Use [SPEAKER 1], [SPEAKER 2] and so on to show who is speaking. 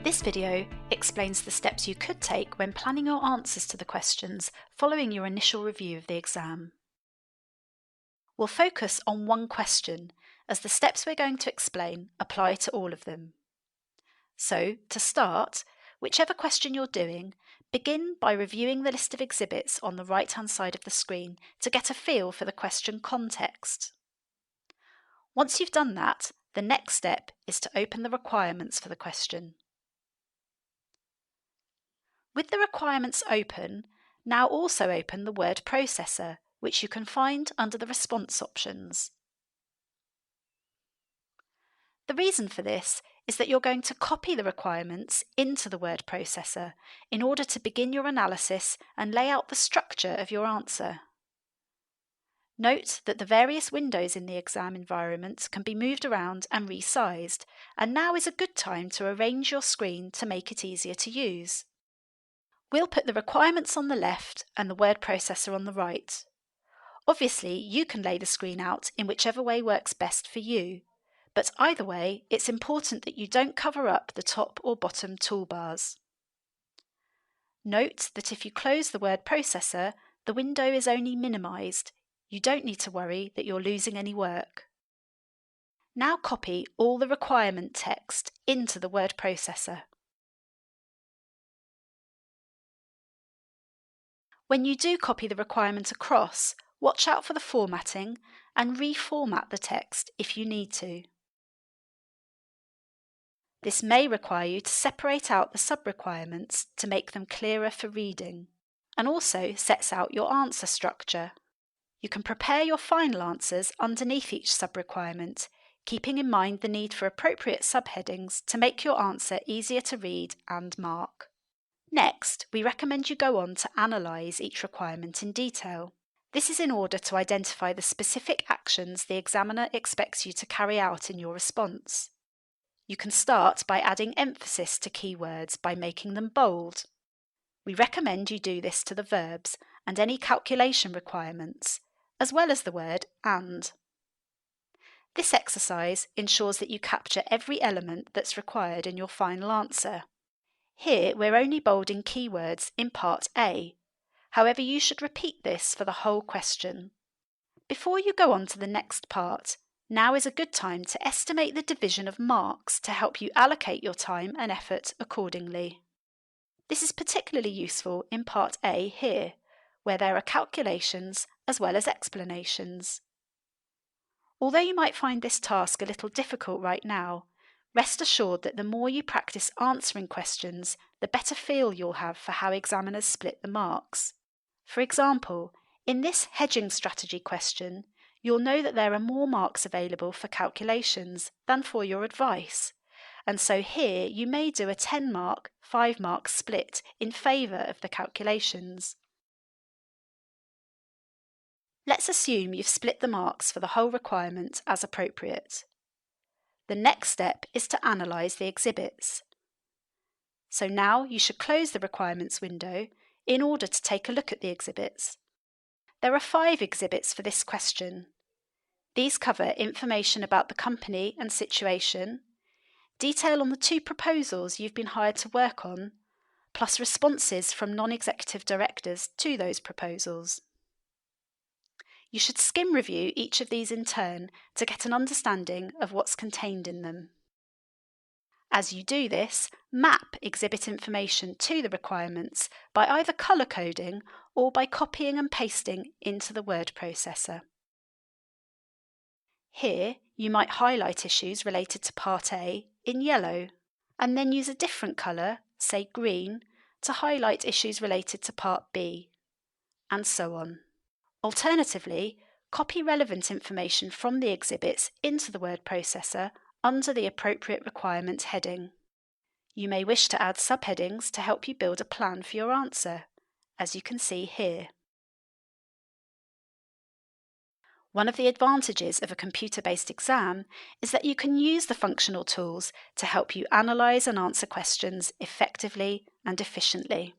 [SPEAKER 1] This video explains the steps you could take when planning your answers to the questions following your initial review of the exam. We'll focus on one question, as the steps we're going to explain apply to all of them. So, to start, whichever question you're doing, begin by reviewing the list of exhibits on the right-hand side of the screen to get a feel for the question context. Once you've done that, the next step is to open the requirements for the question. With the requirements open, now also open the word processor, which you can find under the response options. The reason for this is that you're going to copy the requirements into the word processor in order to begin your analysis and lay out the structure of your answer. Note that the various windows in the exam environment can be moved around and resized, and now is a good time to arrange your screen to make it easier to use. We'll put the requirements on the left and the word processor on the right. Obviously, you can lay the screen out in whichever way works best for you, but either way, it's important that you don't cover up the top or bottom toolbars. Note that if you close the word processor, the window is only minimized. You don't need to worry that you're losing any work. Now copy all the requirement text into the word processor. When you do copy the requirement across, watch out for the formatting and reformat the text if you need to. This may require you to separate out the sub-requirements to make them clearer for reading, and also sets out your answer structure. You can prepare your final answers underneath each sub-requirement, keeping in mind the need for appropriate subheadings to make your answer easier to read and mark. Next, we recommend you go on to analyse each requirement in detail. This is in order to identify the specific actions the examiner expects you to carry out in your response. You can start by adding emphasis to keywords by making them bold. We recommend you do this to the verbs and any calculation requirements, as well as the word "and". This exercise ensures that you capture every element that's required in your final answer. Here we're only bolding keywords in part A, however you should repeat this for the whole question. Before you go on to the next part, now is a good time to estimate the division of marks to help you allocate your time and effort accordingly. This is particularly useful in part A here, where there are calculations as well as explanations. Although you might find this task a little difficult right now, rest assured that the more you practice answering questions, the better feel you'll have for how examiners split the marks. For example, in this hedging strategy question, you'll know that there are more marks available for calculations than for your advice, and so here you may do a 10-mark, 5-mark split in favour of the calculations. Let's assume you've split the marks for the whole requirement as appropriate. The next step is to analyse the exhibits. So now you should close the requirements window in order to take a look at the exhibits. There are 5 exhibits for this question. These cover information about the company and situation, detail on the 2 proposals you've been hired to work on, plus responses from non-executive directors to those proposals. You should skim review each of these in turn to get an understanding of what's contained in them. As you do this, map exhibit information to the requirements by either colour coding or by copying and pasting into the word processor. Here, you might highlight issues related to Part A in yellow, and then use a different colour, say green, to highlight issues related to Part B, and so on. Alternatively, copy relevant information from the exhibits into the word processor under the appropriate requirement heading. You may wish to add subheadings to help you build a plan for your answer, as you can see here. One of the advantages of a computer-based exam is that you can use the functional tools to help you analyse and answer questions effectively and efficiently.